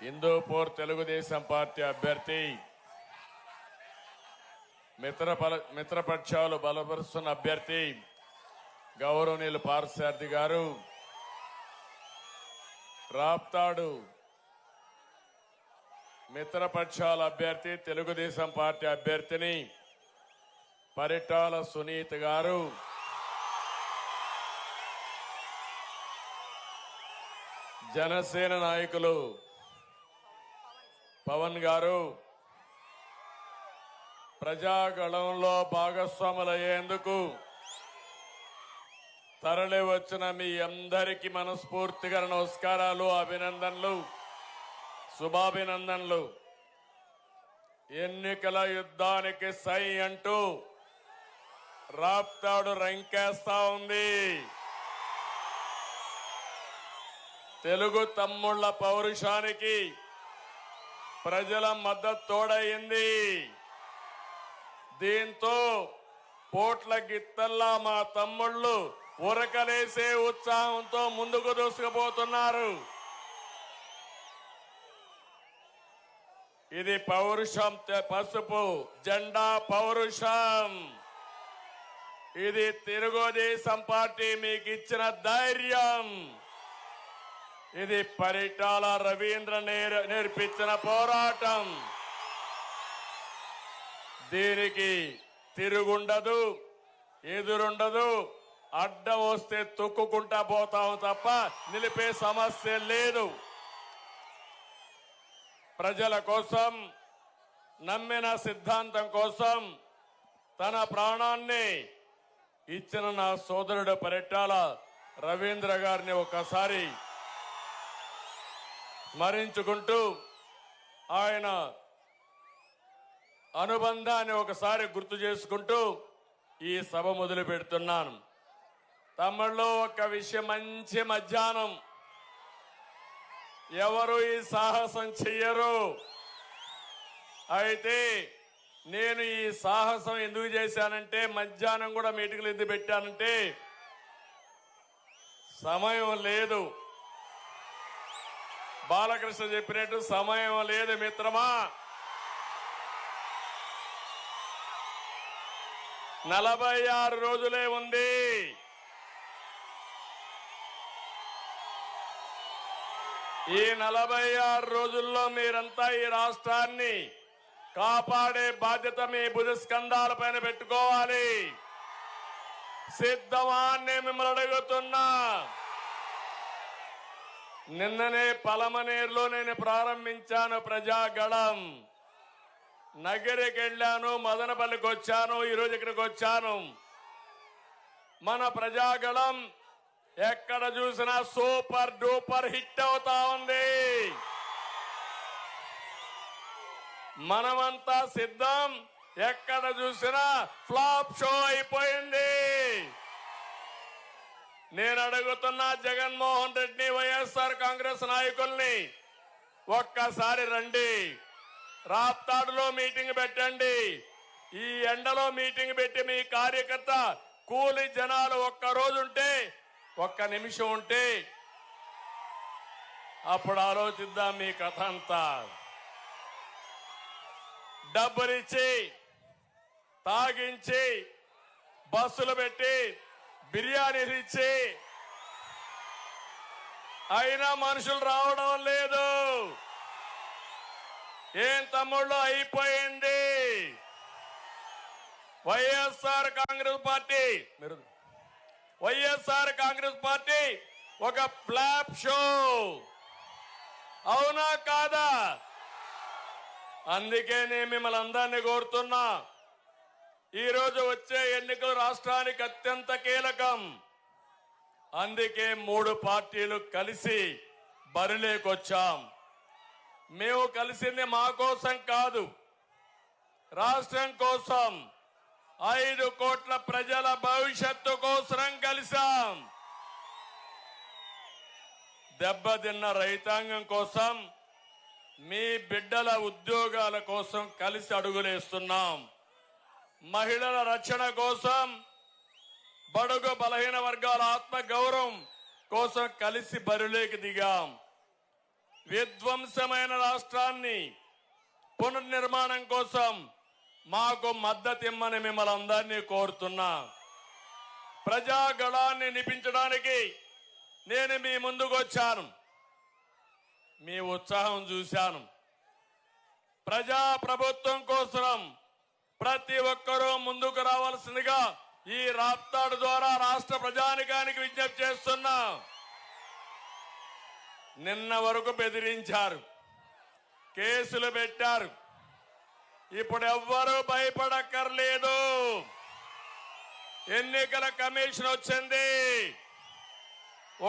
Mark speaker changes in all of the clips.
Speaker 1: Hindupur Telugu Desam party అభ్యర్థి మిత్రపక్షాలు బలపరుస్తున్న అభ్యర్థి గౌరవనీయులు పార్థసారథి గారు రాప్తాడు మిత్రపక్షాల అభ్యర్థి తెలుగుదేశం పార్టీ అభ్యర్థిని పరిటాల సునీత గారు జనసేన నాయకులు పవన్ గారు ప్రజాగళంలో భాగస్వాములయ్యేందుకు తరలి వచ్చిన మీ అందరికీ మనస్ఫూర్తిగా నమస్కారాలు, అభినందనలు, శుభాభినందనలు. ఎన్నికల యుద్ధానికి సై అంటూ రాప్తాడు రంకేస్తా ఉంది. తెలుగు తమ్ముళ్ల పౌరుషానికి ప్రజల మద్దతు తోడయింది. దీంతో పోట్ల గిత్తల్లా మా తమ్ముళ్ళు ఉరకలేసే ఉత్సాహంతో ముందుకు దూసుకుపోతున్నారు. ఇది పౌరుషం, పసుపు జెండా పౌరుషం. ఇది తెలుగుదేశం పార్టీ మీకు ఇచ్చిన ధైర్యం. ఇది పరిటాల రవీంద్ర నేర్పించిన పోరాటం. దీనికి తిరుగుండదు, ఎదురుండదు. అడ్డం వస్తే తొక్కుకుంటా పోతాం తప్ప నిలిపే సమస్య లేదు. ప్రజల కోసం, నమ్మిన సిద్ధాంతం కోసం తన ప్రాణాన్ని ఇచ్చిన నా సోదరుడు పరిటాల రవీంద్ర గారిని ఒకసారి స్మరించుకుంటూ ఆయన అనుబంధాన్ని ఒకసారి గుర్తు చేసుకుంటూ ఈ సభ మొదలు పెడుతున్నాను. తమ్ముళ్ళు, ఒక విషయం, మంచి మధ్యాహ్నం ఎవరు ఈ సాహసం చెయ్యరు. అయితే నేను ఈ సాహసం ఎందుకు చేశానంటే, మధ్యాహ్నం కూడా మీటింగ్లు ఎందుకు పెట్టానంటే సమయం లేదు. బాలకృష్ణ చెప్పినట్టు సమయం లేదు మిత్రమా. 46 రోజులే ఉంది. ఈ 46 రోజుల్లో మీరంతా ఈ రాష్ట్రాన్ని కాపాడే బాధ్యత మీ భుజస్కంధాల పైన పెట్టుకోవాలి. సిద్ధమా అని మిమ్మల్ని అడుగుతున్నా. నిన్ననే పలమనేరులో నేను ప్రారంభించాను ప్రజాగళం. నగరికి వెళ్ళాను, మదనపల్లికి వచ్చాను, ఈరోజు ఇక్కడికి వచ్చాను. మన ప్రజాగళం ఎక్కడ చూసినా సూపర్ డూపర్ హిట్ అవుతా ఉంది. మనమంతా సిద్ధం. ఎక్కడ చూసినా ఫ్లాప్ షో అయిపోయింది. నేను అడుగుతున్నా జగన్మోహన్ రెడ్డిని, వైఎస్ఆర్ కాంగ్రెస్ నాయకుల్ని, ఒక్కసారి రండి, రాప్తాడులో మీటింగ్ పెట్టండి. ఈ ఎండలో మీటింగ్ పెట్టి మీ కార్యకర్త కూలి జనాలు ఒక్కరోజు ఉంటే, ఒక్క నిమిషం ఉంటే అప్పుడు ఆలోచిద్దాం మీ కథ అంతా. డబ్బులిచ్చి తాగించి బస్సులు పెట్టి బిర్యానీలు ఇచ్చి అయినా మనుషులు రావడం లేదు. ఏం తమ్ముళ్ళు, అయిపోయింది. వైఎస్ఆర్ కాంగ్రెస్ పార్టీ ఒక ఫ్లాప్ షో. అవునా కాదా? అందుకే నేను మిమ్మల్ని అందరినీ కోరుతున్నా, ఈరోజు వచ్చే ఎన్నికలు రాష్ట్రానికి అత్యంత కీలకం. అందుకే 3 పార్టీలు కలిసి బరిలోకొచ్చాం. మేము కలిసింది మా కోసం కాదు, రాష్ట్రం కోసం, 5 కోట్ల ప్రజల భవిష్యత్తు కోసం కలిసాం. దెబ్బతిన్న రైతాంగం కోసం, మీ బిడ్డల ఉద్యోగాల కోసం కలిసి అడుగులేస్తున్నాం. మహిళల రక్షణ కోసం, బడుగు బలహీన వర్గాల ఆత్మ గౌరవం కోసం కలిసి బరిలోకి దిగాం. విధ్వంసమైన రాష్ట్రాన్ని పునర్నిర్మాణం కోసం మాకు మద్దతు ఇమ్మని మిమ్మల్ని అందరినీ కోరుతున్నా. ప్రజాగళాన్ని నిపించడానికి నేను మీ ముందుకు వచ్చాను. మీ ఉత్సాహం చూశాను. ప్రజా ప్రభుత్వం కోసం ప్రతి ఒక్కరూ ముందుకు రావాల్సిందిగా ఈ రాప్తాడు ద్వారా రాష్ట్ర ప్రజానికానికి విజ్ఞప్తి చేస్తున్నా. నిన్న వరకు బెదిరించారు, కేసులు పెట్టారు. ఇప్పుడు ఎవ్వరూ భయపడక్కర్లేదు. ఎన్నికల కమిషన్ వచ్చింది.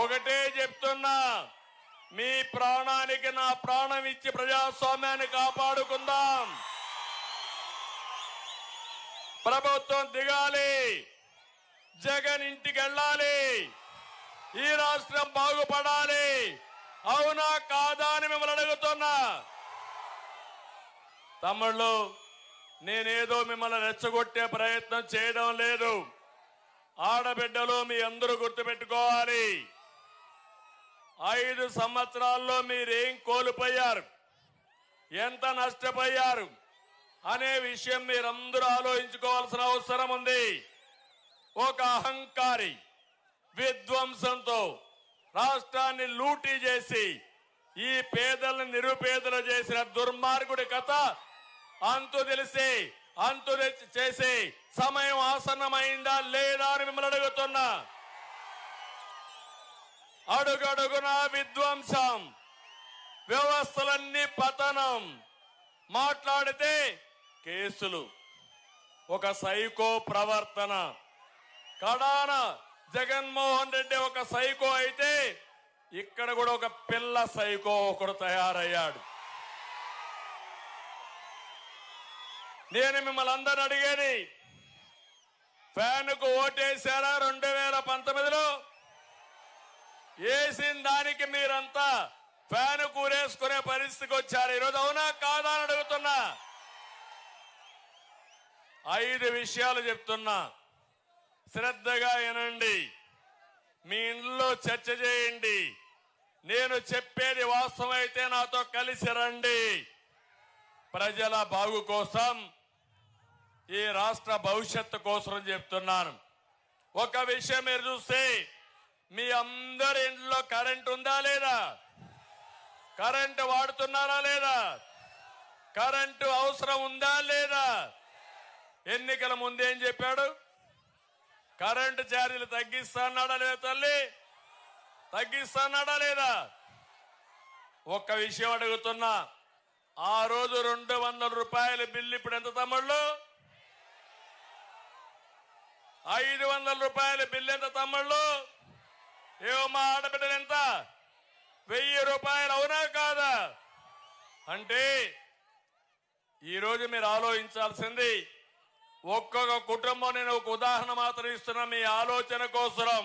Speaker 1: ఒకటే చెప్తున్నా, మీ ప్రాణానికి నా ప్రాణం ఇచ్చి ప్రజాస్వామ్యాన్ని కాపాడుకుందాం. ప్రభుత్వం దిగాలి, జగన్ ఇంటికి వెళ్ళాలి, ఈ రాష్ట్రం బాగుపడాలి. అవునా కాదా అని మిమ్మల్ని అడుగుతున్నా. తమ్ముళ్ళు, నేనేదో మిమ్మల్ని రెచ్చగొట్టే ప్రయత్నం చేయడం లేదు. ఆడబిడ్డలు మీ అందరూ గుర్తుపెట్టుకోవాలి. 5 సంవత్సరాల్లో మీరేం కోల్పోయారు, ఎంత నష్టపోయారు అనే విషయం మీరందరూ ఆలోచించుకోవాల్సిన అవసరం ఉంది. ఒక అహంకారి విధ్వంసంతో రాష్ట్రాన్ని లూటీ చేసి ఈ పేదలను నిరుపేదలు చేసిన దుర్మార్గుడి కథ అంతు తెలిసి చేసి సమయం ఆసన్నమైందా లేదా అని మిమ్మల్ని అడుగుతున్నా. అడుగడుగున విధ్వంసం, వ్యవస్థలన్నీ పతనం. మాట్లాడితే కేసులు, ఒక సైకో ప్రవర్తన. కడాన జగన్మోహన్ రెడ్డి ఒక సైకో అయితే ఇక్కడ కూడా ఒక పిల్ల సైకో ఒకడు తయారయ్యాడు. నేను మిమ్మల్ని అందరూ అడిగేది, ఫ్యాన్కు ఓటేశారా 2019లో? వేసిన దానికి మీరంతా ఫ్యాన్ కూరేసుకునే పరిస్థితికి వచ్చారు ఈరోజు. అవునా కాదా అని అడుగుతున్నా. 5 విషయాలు చెప్తున్నా, శ్రద్ధగా వినండి. మీ ఇంట్లో చర్చ చేయండి. నేను చెప్పేది వాస్తవం అయితే నాతో కలిసి రండి. ప్రజల బాగు కోసం, ఈ రాష్ట్ర భవిష్యత్తు కోసం చెప్తున్నాను. ఒక విషయం మీరు చూస్తే, మీ అందరి ఇంట్లో కరెంట్ ఉందా లేదా? కరెంటు వాడుతున్నారా లేదా? కరెంటు అవసరం ఉందా లేదా? ఎన్నికల ముందేం చెప్పాడు? కరెంటు ఛార్జీలు తగ్గిస్తాడా లేదా? తల్లి తగ్గిస్తాడా లేదా? ఒక్క విషయం అడుగుతున్నా, ఆ రోజు 200 రూపాయల బిల్లు ఇప్పుడు ఎంత తమ్ముళ్ళు? 500 రూపాయల బిల్లు ఎంత తమ్ముళ్ళు? ఏమో మా ఆడబిడ్డలు ఎంత? 1000 రూపాయలు. అవునా కాదా? అంటే ఈరోజు మీరు ఆలోచించాల్సింది, ఒక్కొక్క కుటుంబం, నేను ఒక ఉదాహరణ మాత్రం ఇస్తున్నా మీ ఆలోచన కోసం.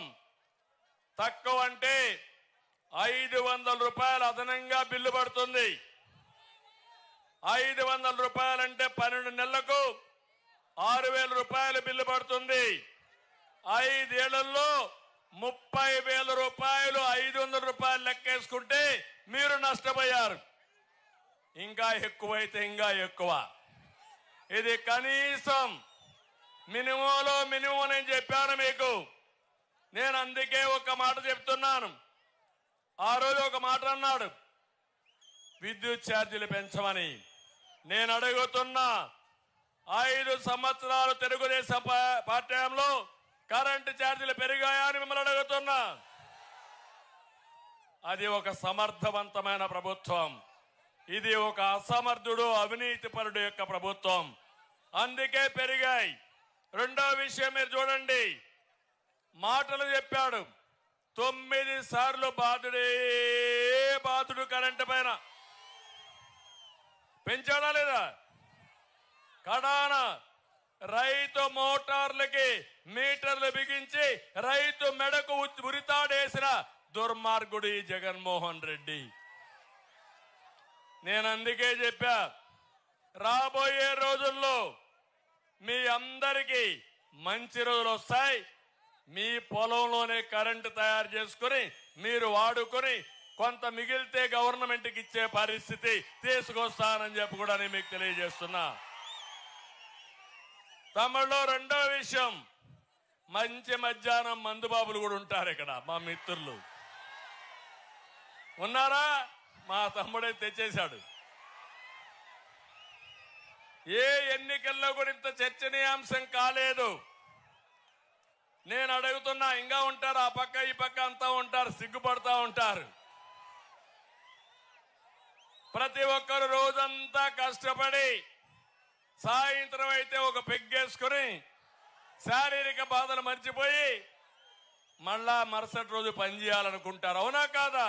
Speaker 1: తక్కువ అంటే 500 రూపాయలు అదనంగా బిల్లు పడుతుంది. 500 రూపాయలంటే 12 నెలలకు 6000 రూపాయలు బిల్లు పడుతుంది. 5 ఏళ్లలో 30,000 రూపాయలు. 500 రూపాయలు లెక్కేసుకుంటే మీరు నష్టపోయారు. ఇంకా ఎక్కువైతే ఇంకా ఎక్కువ. ఇది కనీసం మినిమంలో మినిమం నేను చెప్పాను మీకు. నేను అందుకే ఒక మాట చెప్తున్నాను. ఆ రోజు ఒక మాట అన్నాడు, విద్యుత్ ఛార్జీలు పెంచమని. నేను అడుగుతున్నా, 5 సంవత్సరాలు తెలుగుదేశం పార్టీలో కరెంటు ఛార్జీలు పెరిగాయా అని మిమ్మల్ని అడుగుతున్నా. అది ఒక సమర్థవంతమైన ప్రభుత్వం. ఇది ఒక అసమర్థుడు, అవినీతిపరుడు యొక్క ప్రభుత్వం. అందుకే పెరిగాయి. రెండో విషయం మీరు చూడండి, మాటలు చెప్పాడు. 9 సార్లు బాధుడు కరెంటు పైన. పెంచాడా లేదా? కడాన రైతు మోటార్లకి మీటర్లు బిగించి రైతు మెడకు ఉరితాడేసిన దుర్మార్గుడు ఈ జగన్మోహన్ రెడ్డి. నేను అందుకే చెప్పా, రాబోయే రోజుల్లో మీ అందరికీ మంచి రోజులు వస్తాయి. మీ పొలంలోనే కరెంటు తయారు చేసుకుని మీరు వాడుకొని కొంత మిగిలితే గవర్నమెంట్కి ఇచ్చే పరిస్థితి తీసుకొస్తానని చెప్పి కూడా నేను మీకు తెలియజేస్తున్నా. తమిళలో రెండో విషయం, మంచి మధ్యాహ్నం మందుబాబులు కూడా ఉంటారు ఇక్కడ. మా మిత్రులు ఉన్నారా? మా తమ్ముడే తెచ్చేశాడు. ఏ ఎన్నికల్లో కూడా ఇంత చర్చనీయాంశం కాలేదు. నేను అడుగుతున్నా, ఇంకా ఉంటారు, ఆ పక్క ఈ పక్క అంతా ఉంటారు, సిగ్గుపడతా ఉంటారు. ప్రతి ఒక్కరు రోజంతా కష్టపడి సాయంత్రం అయితే ఒక పెగ్గేసుకుని శారీరక బాధలు మర్చిపోయి మళ్ళా మరుసటి రోజు పనిచేయాలనుకుంటారు. అవునా కాదా?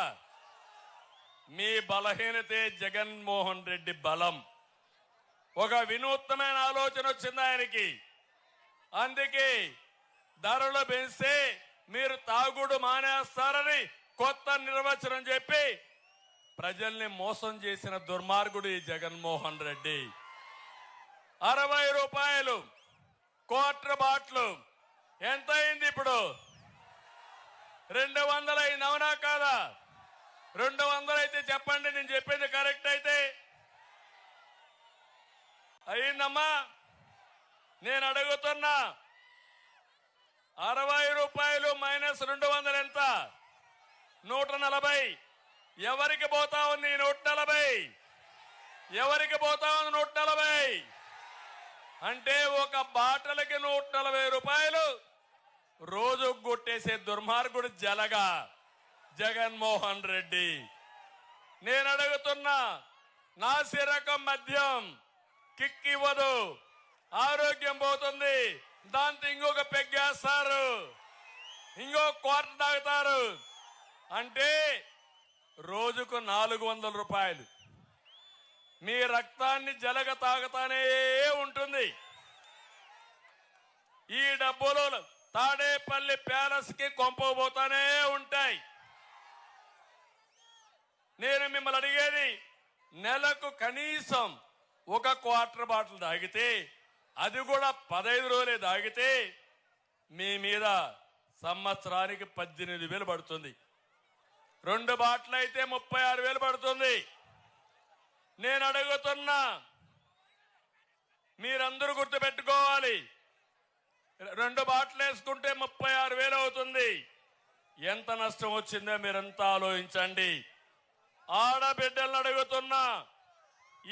Speaker 1: మీ బలహీనతే జగన్మోహన్ రెడ్డి బలం. ఒక వినూత్నమైన ఆలోచన వచ్చింది ఆయనకి. అందుకే ధరలు పెంచితే మీరు తాగుడు మానేస్తారని కొత్త నిర్వచనం చెప్పి ప్రజల్ని మోసం చేసిన దుర్మార్గుడు ఈ జగన్మోహన్ రెడ్డి. 60 రూపాయలు క్వార్టర్ బాటిల్ ఎంత అయింది ఇప్పుడు? 200 అయింది. అవునా కాదా? 200 అయితే చెప్పండి, నేను చెప్పింది కరెక్ట్ అయితే. అయిందమ్మా? నేను అడుగుతున్నా, 60 రూపాయలు మైనస్ 200 ఎంత? 140. ఎవరికి పోతా ఉంది 140? ఎవరికి పోతా ఉంది 140? అంటే ఒక బాటలకి 140 రూపాయలు రోజు కొట్టేసే దుర్మార్గుడు జలగా జగన్మోహన్ రెడ్డి. నేను అడుగుతున్నా, నాసి రకం మద్యం కిక్ ఇవ్వదు, ఆరోగ్యం పోతుంది, దాంతో ఇంకొక పెగ్గేస్తారు, ఇంకో క్వార్టర్ తాగుతారు. అంటే రోజుకు 400 రూపాయలు మీ రక్తాన్ని జలగ తాగుతానే ఉంటుంది. ఈ డబ్బులు తాడేపల్లి ప్యాలెస్ కి కొంపబోతానే ఉంటాయి. నేను మిమ్మల్ని అడిగేది, నెలకు కనీసం ఒక క్వార్టర్ బాటిల్ తాగితే, అది కూడా 15 రోజులే తాగితే మీ మీద సంవత్సరానికి 18,000 పడుతుంది. 2 బాటిల్ అయితే 36,000 పడుతుంది. నేను అడుగుతున్నా, మీరందరూ గుర్తుపెట్టుకోవాలి, 2 బాటిల్ వేసుకుంటే 36,000 అవుతుంది. ఎంత నష్టం వచ్చిందో మీరంతా ఆలోచించండి. ఆడబిడ్డలను అడుగుతున్నా,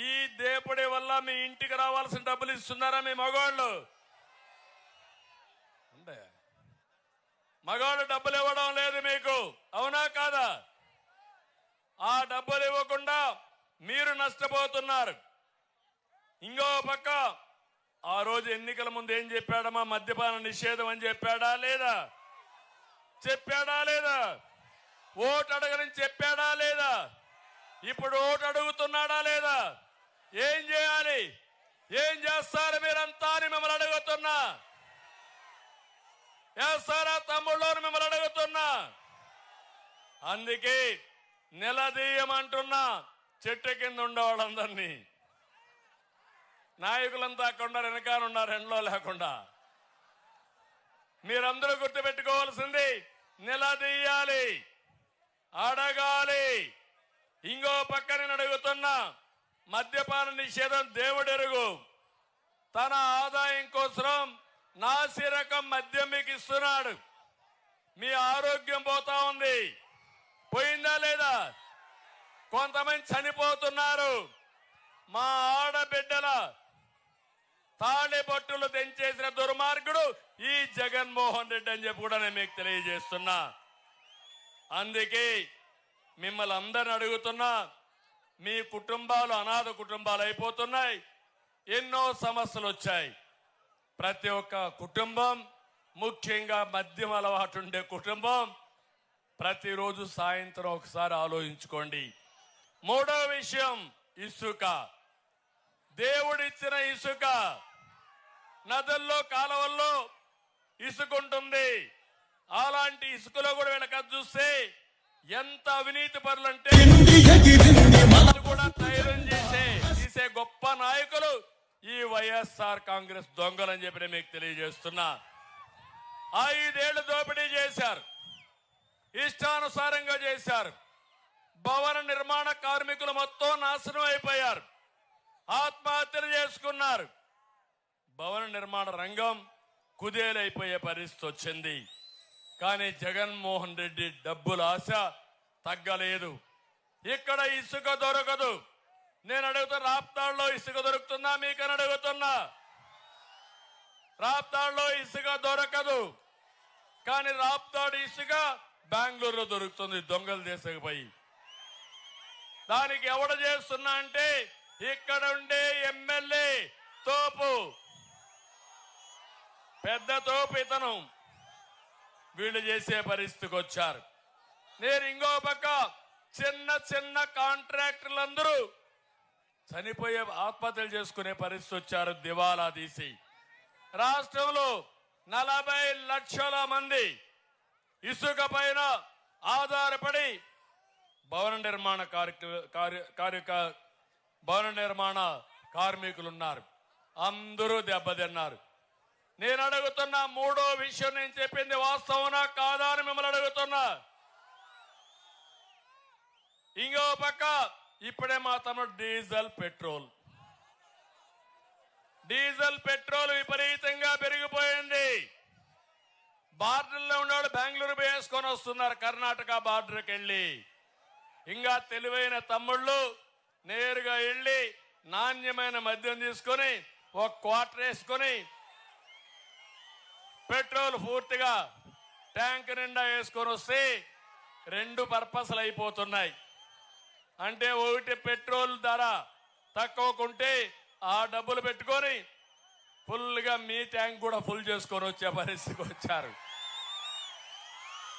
Speaker 1: ఈ దేపుడి వల్ల మీ ఇంటికి రావాల్సిన డబ్బులు ఇస్తున్నారా మీ మగవాళ్ళు? అంటే మగవాళ్ళు డబ్బులు ఇవ్వడం లేదు మీకు, అవునా కాదా? ఆ డబ్బులు ఇవ్వకుండా మీరు నష్టపోతున్నారు. ఇంకో పక్క ఆ రోజు ఎన్నికల ముందు ఏం చెప్పాడమ్మా? మద్యపాన నిషేధం అని చెప్పాడా లేదా? చెప్పాడా లేదా? ఓటు అడగని చెప్పాడా లేదా? ఇప్పుడు ఓటు అడుగుతున్నాడా లేదా? ఏం చేయాలి? ఏం చేస్తారు మీరంతా అని మిమ్మల్ని అడుగుతున్నా. చేస్తారా తమ్ముళ్ళని మిమ్మల్ని అడుగుతున్నా. అందుకే నిలదీయమంటున్నా చెట్టు కింద ఉండే వాళ్ళందరినీ. నాయకులంతా అక్కడ వెనకాల ఉన్నారు, ఎండలో లేకుండా. మీరందరూ గుర్తుపెట్టుకోవాల్సింది, నిలదీయాలి, అడగాలి. ఇంకో పక్క నేను అడుగుతున్నా, మద్యపాన నిషేధం దేవుడెరుగు. తన ఆదాయం కోసం నాసి రకం మద్యం మీకు ఇస్తున్నాడు. మీ ఆరోగ్యం పోతా ఉంది. పోయిందా లేదా? కొంతమంది చనిపోతున్నారు. మా ఆడబిడ్డల తాళిబొట్టులు తెంచేసిన దుర్మార్గుడు ఈ జగన్మోహన్ రెడ్డి అని చెప్పి కూడా నేను మీకు తెలియజేస్తున్నా. అందుకే మిమ్మల్ని అందరిని అడుగుతున్నా, మీ కుటుంబాలు అనాథ కుటుంబాలు అయిపోతున్నాయి. ఎన్నో సమస్యలు వచ్చాయి. ప్రతి ఒక్క కుటుంబం, ముఖ్యంగా మద్యం అలవాటు ఉండే కుటుంబం, ప్రతిరోజు సాయంత్రం ఒకసారి ఆలోచించుకోండి. మూడో విషయం, ఇసుక. దేవుడిచ్చిన ఇసుక నదుల్లో, కాలువల్లో ఇసుక ఉంటుంది. అలాంటి ఇసుకలో కూడా వీళ్ళకి చూస్తే ఎంత అవినీతి పరులంటే కూడా ధైర్యం తీసే గొప్ప నాయకులు ఈ వైఎస్ఆర్ కాంగ్రెస్ దొంగలని చెప్పి మీకు తెలియజేస్తున్నా. 5 ఏళ్లు దోపిడీ చేశారు, ఇష్టానుసారంగా చేశారు. భవన నిర్మాణ కార్మికులు మొత్తం నాశనం అయిపోయారు, ఆత్మహత్యలు చేసుకున్నారు. భవన నిర్మాణ రంగం కుదేలైపోయే పరిస్థితి వచ్చింది. కానీ జగన్మోహన్ రెడ్డి డబ్బుల ఆశ తగ్గలేదు. ఇక్కడ ఇసుక దొరకదు. నేను అడుగుతున్నా, రాప్తాడులో ఇసుక దొరుకుతుందా మీకని అడుగుతున్నా. రాప్తాడులో ఇసుక దొరకదు. కానీ రాప్తాడు ఇసుక బెంగళూరులో దొరుకుతుంది దొంగలు దేశకపోయి. దానికి ఎవడు చేస్తున్నా అంటే ఇక్కడ ఉండే ఎమ్మెల్యే తోపు, పెద్ద తోపు ఇతను. వీళ్ళు చేసే పరిస్థితికి వచ్చారు. నేను ఇంకో పక్క చిన్న చిన్న కాంట్రాక్టర్లందరూ చనిపోయే ఆత్మహత్యలు చేసుకునే పరిస్థితి వచ్చారు, దివాలా తీసి. రాష్ట్రంలో 40 లక్షల మంది ఇసుక పైన ఆధారపడి భవన నిర్మాణ కార్మికులున్నారు. అందరూ దెబ్బతిన్నారు. నేను అడుగుతున్నా, మూడో విషయం నేను చెప్పింది వాస్తవనా కాదా అని మిమ్మల్ని అడుగుతున్నా. ఇంకో పక్క ఇప్పుడే మా తమ్ముడు డీజిల్ పెట్రోల్ విపరీతంగా పెరిగిపోయింది. బార్డర్లో ఉన్నవాడు బెంగళూరు వేసుకొని వస్తున్నారు, కర్ణాటక బార్డర్కి వెళ్ళి. ఇంకా తెలివైన తమ్ముళ్ళు నేరుగా వెళ్ళి నాణ్యమైన మద్యం తీసుకొని ఒక క్వార్టర్ వేసుకొని పెట్రోల్ పూర్తిగా ట్యాంక్ నిండా వేసుకొని వస్తే 2 పర్పస్లు అయిపోతున్నాయి. అంటే ఒకటి పెట్రోల్ ధర తక్కువకుంటే ఆ డబ్బులు పెట్టుకొని ఫుల్గా మీ ట్యాంక్ కూడా ఫుల్ చేసుకొని వచ్చే పరిస్థితికి వచ్చారు.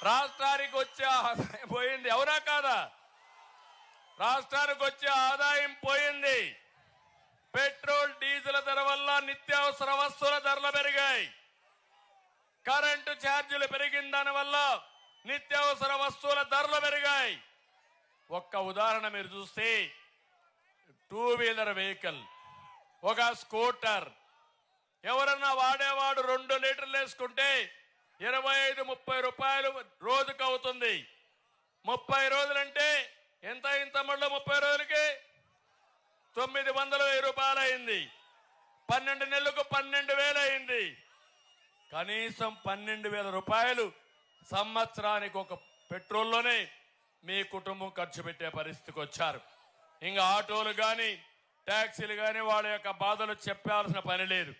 Speaker 1: రాష్ట్రానికి వచ్చే ఆదాయం పోయింది, అవునా కాదా? రాష్ట్రానికి వచ్చే ఆదాయం పోయింది. పెట్రోల్ డీజిల్ ధర వల్ల నిత్యావసర వస్తువుల ధరలు పెరిగాయి. కరెంటు ఛార్జీలు పెరిగిన దాని వల్ల నిత్యావసర వస్తువుల ధరలు పెరిగాయి. ఒక్క ఉదాహరణ మీరు చూస్తే 2 వీలర్ వెహికల్, ఒక స్కూటర్ ఎవరన్నా వాడేవాడు 2 లీటర్లు వేసుకుంటే 25-30 రూపాయలు రోజుకు అవుతుంది. 30 రోజులంటే ఎంత అయింది తమ్ముళ్ళు? 30 రోజులకి 900 రూపాయలు అయింది. 12 నెలలకు 12,000 అయింది. కనీసం 12,000 రూపాయలు సంవత్సరానికి ఒక పెట్రోల్లోనే మీ కుటుంబం ఖర్చు పెట్టే పరిస్థితికి వచ్చారు. ఇంకా ఆటోలు కానీ ట్యాక్సీలు కానీ వాళ్ళ యొక్క బాధలు చెప్పాల్సిన పని లేదు.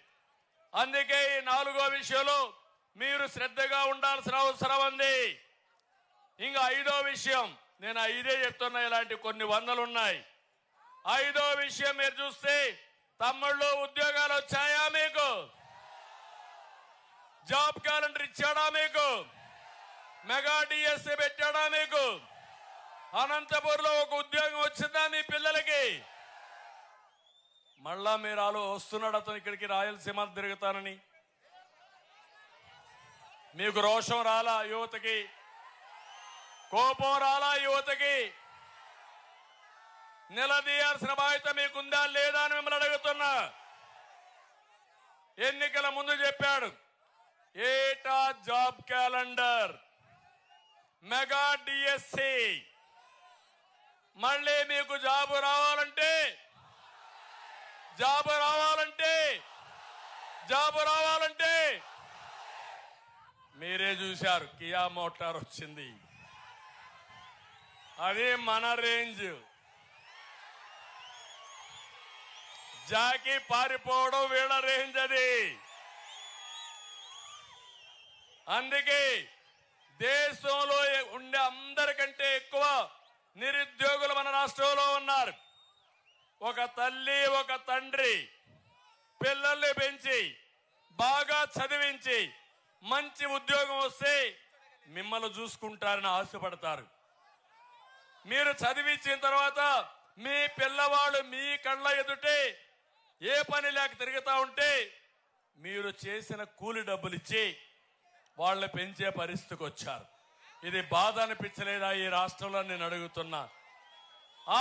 Speaker 1: అందుకే ఈ 4వ విషయంలో మీరు శ్రద్ధగా ఉండాల్సిన అవసరం ఉంది. ఇంకా 5వ విషయం, నేను 5 చెప్తున్నా, ఇలాంటి కొన్ని వందలు ఉన్నాయి. 5వ విషయం మీరు చూస్తే, తమ్ముళ్ళు ఉద్యోగాలు వచ్చాయా మీకు? జాబ్ క్యాలెండర్ ఇచ్చాడా మీకు? మెగా డిఎస్సీ పెట్టాడా మీకు? అనంతపురంలో ఒక ఉద్యోగం వచ్చిందా మీ పిల్లలకి? మళ్ళా మీరు వస్తున్నాడు అతను ఇక్కడికి రాయలసీమ తిరుగుతానని. మీకు రోషం రాలా యువతకి? కోపం రాలా యువతకి? నిలదీయాల్సిన బాధ్యత మీకుందా లేదా అని మిమ్మల్ని అడుగుతున్నా. ఎన్నికల ముందు చెప్పాడు, ఏటా జాబ్ క్యాలెండర్, మెగా డిఎస్సి. మళ్ళీ మీకు జాబు రావాలంటే మీరే చూశారు, కియా మోటార్ వచ్చింది. అది మన రేంజ్. జాకి పారిపోవడం వీళ్ళ రేంజ్ అది. అందుకే దేశంలో ఉండే అందరికంటే ఎక్కువ నిరుద్యోగులు మన రాష్ట్రంలో ఉన్నారు. ఒక తల్లి ఒక తండ్రి పిల్లల్ని పెంచి బాగా చదివించి మంచి ఉద్యోగం వస్తే మిమ్మల్ని చూసుకుంటారని ఆశపడతారు. మీరు చదివించిన తర్వాత మీ పిల్లవాళ్ళు మీ కళ్ళ ఎదుటే ఏ పని లేక తిరుగుతా ఉంటే మీరు చేసిన కూలి డబ్బులు ఇచ్చి వాళ్ళని పెంచే పరిస్థితికి వచ్చారు. ఇది బాధ అనిపించలేదా ఈ రాష్ట్రంలో? నేను అడుగుతున్నా.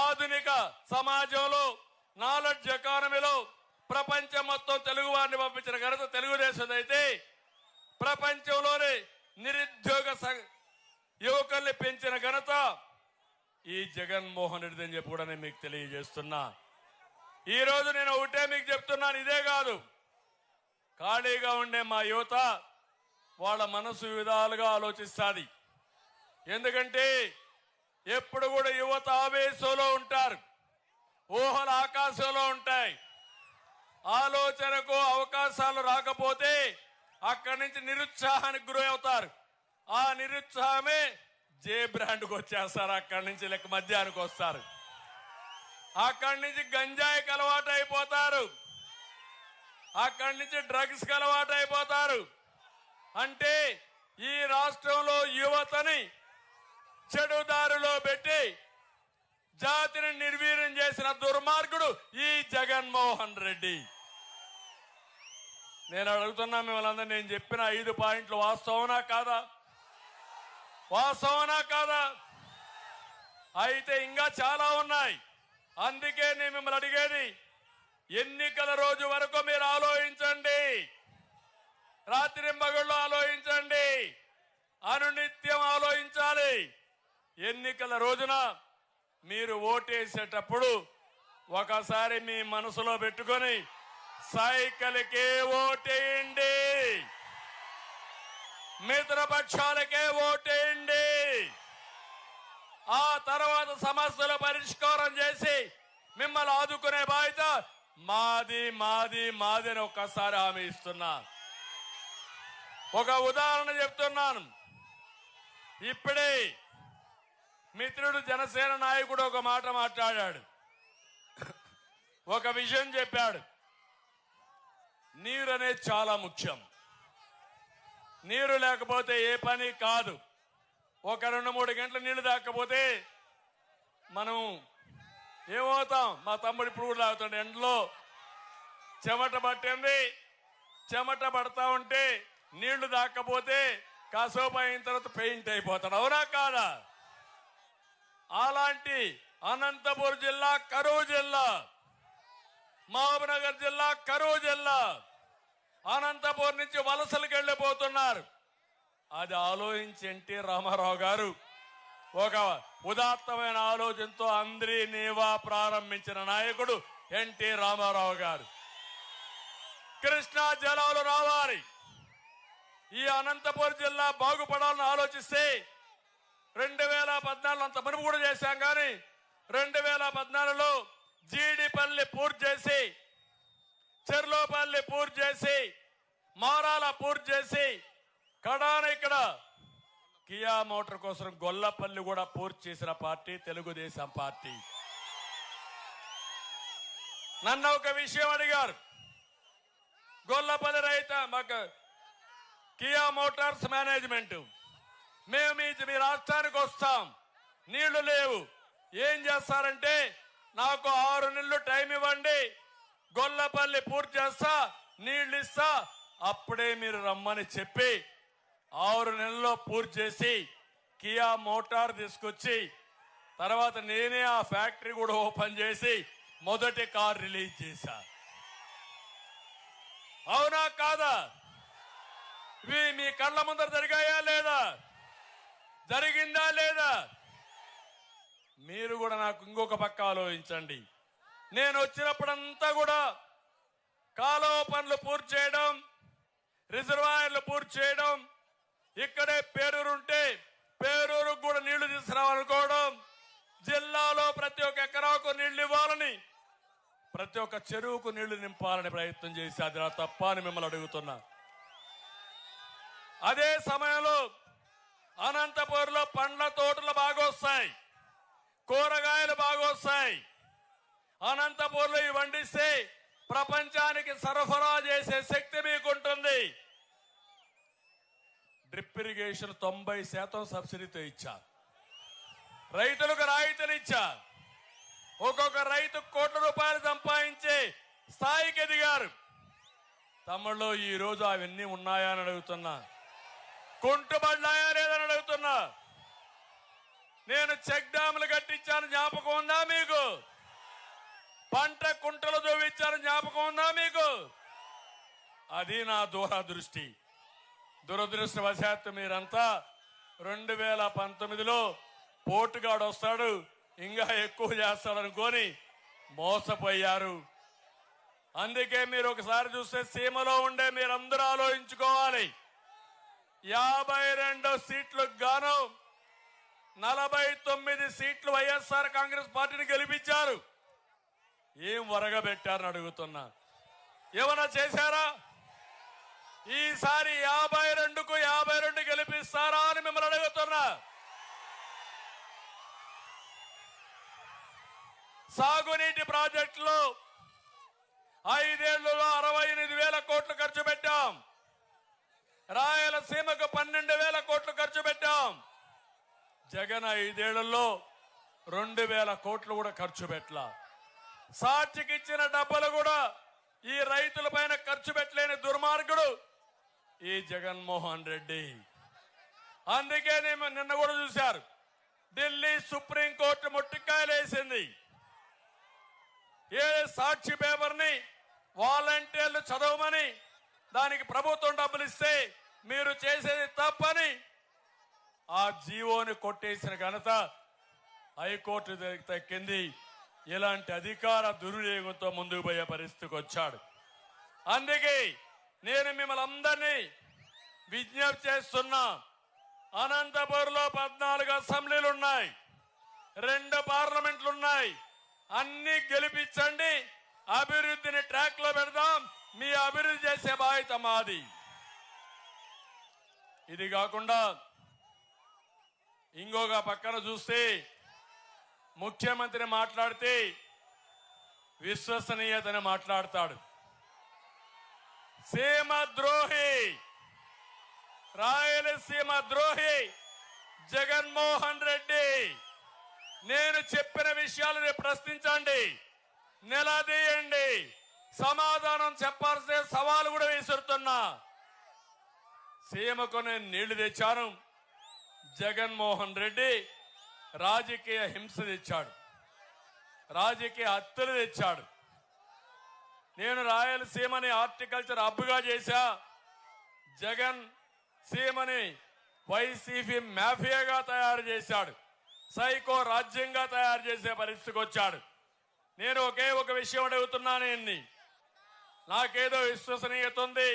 Speaker 1: ఆధునిక సమాజంలో నాలెడ్జ్ ఎకానమీలో ప్రపంచం మొత్తం తెలుగు వారిని పంపించిన ఘనత తెలుగుదేశం అయితే ప్రపంచంలోనే నిరుద్యోగ యువకుల్ని పెంచిన ఘనత ఈ జగన్మోహన్ రెడ్డి అని చెప్పి కూడా నేను మీకు తెలియజేస్తున్నా. ఈ రోజు నేను ఒకటే మీకు చెప్తున్నాను, ఇదే కాదు, ఖాళీగా ఉండే మా యువత వాళ్ళ మనసు విధాలుగా ఆలోచిస్తుంది. ఎందుకంటే ఎప్పుడు కూడా యువత ఆవేశంలో ఉంటారు, ఊహల ఆకాశంలో ఉంటాయి. ఆలోచనకు అవకాశాలు రాకపోతే అక్కడి నుంచి నిరుత్సాహానికి గురి అవుతారు. ఆ నిరుత్సాహమే జే బ్రాండ్కి వచ్చేస్తారు. అక్కడి నుంచి లెక్క మధ్యానికి వస్తారు. అక్కడి నుంచి గంజాయికి అలవాటు అయిపోతారు. అక్కడి నుంచి డ్రగ్స్కి అలవాటు అయిపోతారు. అంటే ఈ రాష్ట్రంలో యువతని చెడుదారిలో పెట్టి జాతిని నిర్వీర్యం చేసిన దుర్మార్గుడు ఈ జగన్మోహన్ రెడ్డి. నేను అడుగుతున్నా మిమ్మల్ని, నేను చెప్పిన 5 పాయింట్లు వాస్తవనా కాదా? వాస్తవనా కాదా? అయితే ఇంకా చాలా ఉన్నాయి. అందుకే నేను మిమ్మల్ని అడిగేది, ఎన్నికల రోజు వరకు మీరు ఆలోచించండి, రాత్రింబగళ్ళు ఆలోచించండి, అనునిత్యం ఆలోచించాలి. ఎన్నికల రోజున మీరు ఓటేసేటప్పుడు ఒకసారి మీ మనసులో పెట్టుకొని సైకిల్కే ఓటేయండి, మిత్రపక్షాలకే ఓటేయండి. ఆ తర్వాత సమస్యలు పరిష్కారం చేసి మిమ్మల్ని ఆదుకునే బాధ్యత మాది మాది మాది అని ఒక్కసారి హామీ ఇస్తున్నా. ఒక ఉదాహరణ చెప్తున్నాను. ఇప్పుడే మిత్రుడు జనసేన నాయకుడు ఒక మాట మాట్లాడాడు, ఒక విషయం చెప్పాడు. నీరు అనేది చాలా ముఖ్యం. నీరు లేకపోతే ఏ పని కాదు. ఒక 2-3 గంటల నీళ్లు తాకపోతే మనం ఏమవుతాం? మా తమ్ముడు ఇప్పుడు కూడా తాగుతాడు. ఎండలో చెమట పట్టింది, చెమట పడతా ఉంటే నీళ్లు తాకపోతే కాసేపు అయిన తర్వాత పెయింట్ అయిపోతాడు. అవునా కాదా? అలాంటి అనంతపురం జిల్లా కరువు జిల్లా, మహబూబ్నగర్ జిల్లా కరువు జిల్లా, అనంతపురం నుంచి వలసలకు వెళ్ళిపోతున్నారు. అది ఆలోచించి ఎన్టీ రామారావు గారు ఒక ఉదాత్తమైన ఆలోచనతో అందరి నీవా ప్రారంభించిన నాయకుడు ఎన్టీ రామారావు గారు. కృష్ణా జలాలు రావాలి, ఈ అనంతపురం జిల్లా బాగుపడాలని ఆలోచిస్తే 2014 అంత మునుపు కూడా చేశాం. కానీ 2014లో జీడిపల్లి పూర్తి చేసి, చెర్లోపల్లి పూర్తి చేసి, మారాల పూర్తి చేసి, కడాన ఇక్కడ కియా మోటార్ కోసం గొల్లపల్లి కూడా పూర్తి చేసిన పార్టీ తెలుగుదేశం పార్టీ. నన్ను ఒక విషయం అడిగారు, గొల్లపల్లి రైత మాకు కియా మోటార్స్ మేనేజ్మెంట్, మేము మీ రాష్ట్రానికి వస్తాం, నీళ్లు లేవు, ఏం చేస్తారంటే నాకు 6 నెలలు టైం ఇవ్వండి, గొల్లపల్లి పూర్తి చేస్తా, నీళ్లు ఇస్తా, అప్పుడే మీరు రమ్మని చెప్పి 6 నెలల్లో పూర్తి చేసి కియా మోటార్ తీసుకొచ్చి తర్వాత నేనే ఆ ఫ్యాక్టరీ కూడా ఓపెన్ చేసి మొదటి కార్ రిలీజ్ చేశా. అవునా కాదా? ఇవి మీ కళ్ళ ముందర జరిగాయా లేదా? జరిగిందా లేదా? మీరు కూడా నాకు ఇంకొక పక్క ఆలోచించండి. నేను వచ్చినప్పుడంతా కూడా కాలువ పనులు పూర్తి చేయడం, రిజర్వాయర్లు పూర్తి చేయడం, ఇక్కడే పేరూరు ఉంటే పేరూరుకు కూడా నీళ్లు తీసుకురావాలనుకోవడం, జిల్లాలో ప్రతి ఒక్క ఎకరాకు నీళ్లు ఇవ్వాలని, ప్రతి ఒక్క చెరువుకు నీళ్లు నింపాలని ప్రయత్నం చేసి అది నా తప్ప అని మిమ్మల్ని అడుగుతున్నా. అదే సమయంలో అనంతపురంలో పండ్ల తోటలు బాగా వస్తాయి, కూరగాయలు బాగా వస్తాయి. అనంతపురంలో ఇవి వండిస్తే ప్రపంచానికి సరఫరా చేసే శక్తి మీకుంటుంది. డ్రిప్ ఇరిగేషన్ 90% సబ్సిడీతో ఇచ్చా, రైతులకు రాయితీలు ఇచ్చా, ఒక్కొక్క రైతు కోట్ల రూపాయలు సంపాదించే స్థాయికి ఎదిగారు. తమ్ముళ్ళు ఈ రోజు అవన్నీ ఉన్నాయా అని అడుగుతున్నా, కుంటుబడ్డాయా లేదని అడుగుతున్నా. నేను చెక్ డ్యాములు కట్టించాను, జ్ఞాపకం ఉందా మీకు? పంట కుంటలు దోవించాను, జ్ఞాపకం ఉందా మీకు? అది నా దూరదృష్టి. దురదృష్టవశాత్తు మీరంతా 2019లో పోటుగాడు వస్తాడు ఇంకా ఎక్కువ చేస్తాడనుకొని మోసపోయారు. అందుకే మీరు ఒకసారి చూస్తే సీమలో ఉండే మీరందరూ ఆలోచించుకోవాలి. 52 సీట్లకు గాను 49 సీట్లు వైఎస్ఆర్ కాంగ్రెస్ పార్టీని గెలిపించారు. ఏం వరగబెట్టారని అడుగుతున్నా. ఏమన్నా చేశారా? ఈసారి 52కు 52 గెలిపిస్తారా అని మిమ్మల్ని అడుగుతున్నా. సాగునీటి ప్రాజెక్టులో 5 ఏళ్లలో 68,000 కోట్లు ఖర్చు పెట్టాం. రాయలసీమకు 12,000 కోట్లు ఖర్చు పెట్టాం. జగన్ 5 ఏళ్లలో 2,000 కోట్లు కూడా ఖర్చు పెట్టలా. సాక్షికి ఇచ్చిన డబ్బులు కూడా ఈ రైతుల పైన ఖర్చు పెట్టలేని దుర్మార్గుడు ఈ జగన్మోహన్ రెడ్డి. అందుకే నిన్న కూడా చూశారు, ఢిల్లీ సుప్రీంకోర్టు ముట్టికాయలు వేసింది. ఏ సాక్షి పేపర్ని వాలంటీర్లు చదవమని, దానికి ప్రభుత్వం డబ్బులు ఇస్తే మీరు చేసేది తప్పని ఆ జీవోని కొట్టేసిన ఘనత హైకోర్టు దక్కింది. ఇలాంటి అధికార దుర్వినియోగంతో ముందుకు పోయే పరిస్థితికి వచ్చాడు. అందుకే నేను మిమ్మల్ని అందరినీ విజ్ఞప్తి చేస్తున్నా. అనంతపురంలో 14 అసెంబ్లీలు ఉన్నాయి, 2 పార్లమెంట్లు ఉన్నాయి. అన్ని గెలిపించండి, అభివృద్ధిని ట్రాక్ లో పెడదాం. మీ అభివృద్ధి చేసే బాధ్యత మాది. ఇది కాకుండా ఇంకొక పక్కన చూస్తే ముఖ్యమంత్రి మాట్లాడితే విశ్వసనీయతని మాట్లాడతాడు. సీమ ద్రోహి, రాయలసీమ ద్రోహి జగన్మోహన్ రెడ్డి. నేను చెప్పిన విషయాలను ప్రశ్నించండి, నిలదీయండి, సమాధానం చెప్పాల్సిన సవాలు కూడా విసురుతున్నా. సీమకు నేను నీళ్లు తెచ్చాను. జగన్మోహన్ రెడ్డి రాజకీయ హింస తెచ్చాడు, రాజకీయ హత్యలు తెచ్చాడు. నేను రాయలసీమని హార్టికల్చర్ హబ్గా చేశా. జగన్ సీమని వైసీపీ మాఫియాగా తయారు చేశాడు, సైకో రాజ్యంగా తయారు చేసే పరిస్థితికి వచ్చాడు. నేను ఒకే ఒక విషయం అడుగుతున్నాను. నాకేదో విశ్వసనీయత ఉంది,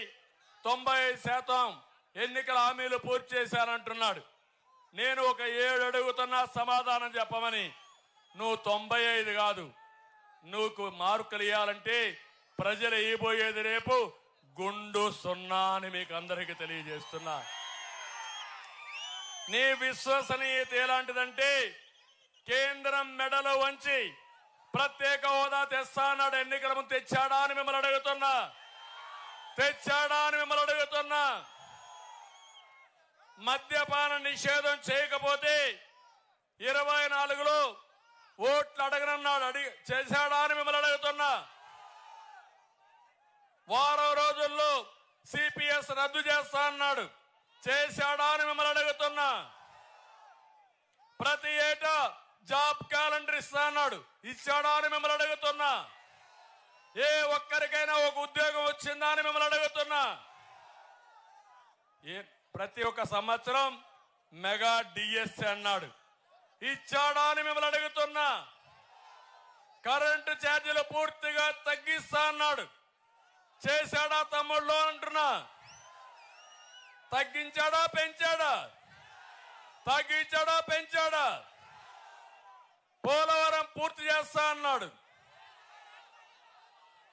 Speaker 1: 90% ఎన్నికల హామీలు పూర్తి చేశానంటున్నాడు. నేను ఒక 7 అడుగుతున్నా సమాధానం చెప్పమని. నువ్వు 95 కాదు, నువ్వు మార్కులు ఇవ్వాలంటే ప్రజలు ఇవ్వబోయేది రేపు గుండు 0 అని మీకు అందరికీ తెలియజేస్తున్నా. నీ విశ్వసనీయత ఎలాంటిదంటే, కేంద్రం మెడలో వంచి ప్రత్యేక హోదా తెస్తా అన్నాడు. ఎన్నికల ముందు తెచ్చాడా అని మిమ్మల్ని అడుగుతున్నా. తెచ్చాడా అని మిమ్మల్ని అడుగుతున్నా. మద్యపాన నిషేధం చేయకపోతే 24లో ఓట్లు అడగనన్నాడు. చేశాడా అని మిమ్మల్ని అడుగుతున్నా. వారం రోజుల్లో సిపిఎస్ రద్దు చేస్తా అన్నాడు. చేశాడా అని మిమ్మల్ని అడుగుతున్నా. ప్రతి ఏటా జాబ్ క్యాలెండర్ ఇస్తా అన్నాడు. ఇచ్చాడా అని మిమ్మల్ని అడుగుతున్నా. ఏ ఒక్కరికైనా ఒక ఉద్యోగం వచ్చిందా అని మిమ్మల్ని అడుగుతున్నా. ప్రతి ఒక్క సంవత్సరం మెగా డిఎస్సి అన్నాడు. ఇచ్చాడా అని మిమ్మల్ని అడుగుతున్నా. కరెంటు ఛార్జీలు పూర్తిగా తగ్గిస్తా అన్నాడు. చేశాడా తమ్ముళ్ళు అంటున్నా. తగ్గించాడా పెంచాడా? తగ్గించాడా పెంచాడా? పోలవరం పూర్తి చేస్తా అన్నాడు.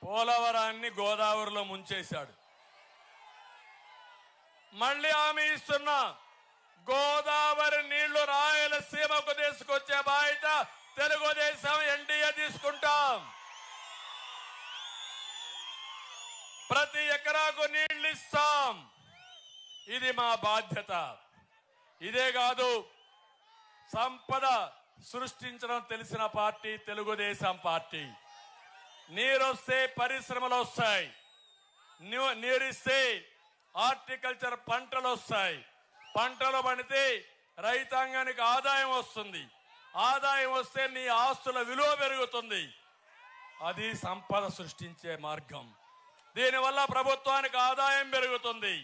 Speaker 1: పోలవరాన్ని గోదావరిలో ముంచేశాడు. మళ్ళీ హామీ ఇస్తున్నా, గోదావరి నీళ్లు రాయలసీమకు తీసుకొచ్చే బాధ్యత తెలుగుదేశం ఎన్డీఏ తీసుకుంటాం. ప్రతి ఎకరాకు నీళ్లు ఇస్తాం. ఇది మా బాధ్యత. ఇదే కాదు, సంపద సృష్టించడం తెలిసిన పార్టీ తెలుగుదేశం పార్టీ. నీరొస్తే పరిశ్రమలు వస్తాయి, నీరిస్తే హార్టికల్చర్ పంటలు వస్తాయి. పంటలు పండితే రైతాంగానికి ఆదాయం వస్తుంది. ఆదాయం వస్తే నీ ఆస్తుల విలువ పెరుగుతుంది. అది సంపద సృష్టించే మార్గం. దీనివల్ల ప్రభుత్వానికి ఆదాయం పెరుగుతుంది.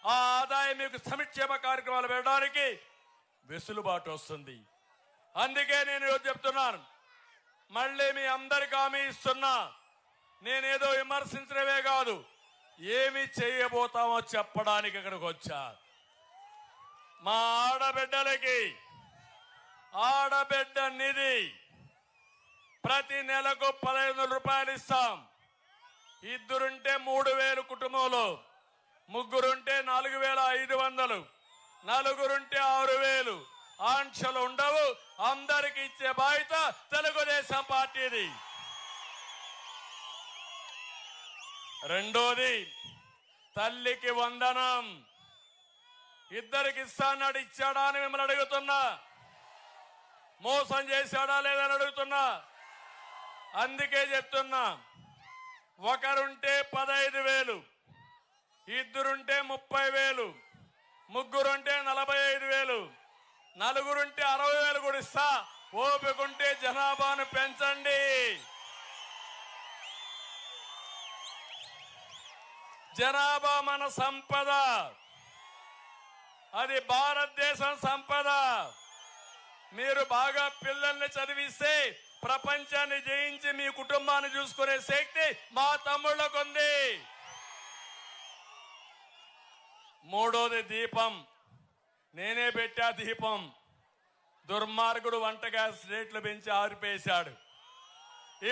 Speaker 1: ఆ ఆదాయం మీకు సంక్షేమ కార్యక్రమాలు పెట్టడానికి వెసులుబాటు వస్తుంది. అందుకే నేను ఈరోజు చెప్తున్నాను, మళ్ళీ మీ అందరికీ హామీ ఇస్తున్నా, నేనేదో విమర్శించడమే కాదు, ఏమి చేయబోతామో చెప్పడానికి ఇక్కడికి వచ్చా. మా ఆడబిడ్డలకి ఆడబిడ్డ నిధి ప్రతి నెలకు 15,000 రూపాయలు ఇస్తాం. ఇద్దరుంటే 3,000 కుటుంబంలో, ముగ్గురుంటే 4,500, నలుగురుంటే 6,000. ఆంక్షలు ఉండవు. అందరికి ఇచ్చే బాధ్యత తెలుగుదేశం పార్టీది. రెండోది, తల్లికి వందనం. ఇద్దరికి ఇస్తాన్నాడు, ఇచ్చాడా అని మిమ్మల్ని అడుగుతున్నా. మోసం చేశాడా లేదని అడుగుతున్నా. అందుకే చెప్తున్నా, ఒకరుంటే 15,000, ఇద్దరుంటే 30,000, ముగ్గురుంటే 45,000, నలుగురుంటే 60,000 కూడా ఇస్తా. ఓపికంటే జనాభాను పెంచండి. జనాభా మన సంపద, అది భారతదేశం సంపద. మీరు బాగా పిల్లల్ని చదివిస్తే ప్రపంచాన్ని జయించి మీ కుటుంబాన్ని చూసుకునే శక్తి మా తమ్ముళ్ళకు ఉంది. మూడోది దీపం. నేనే పెట్టా దీపం. దుర్మార్గుడు వంట గ్యాస్ రేట్లు పెంచి ఆరిపేశాడు.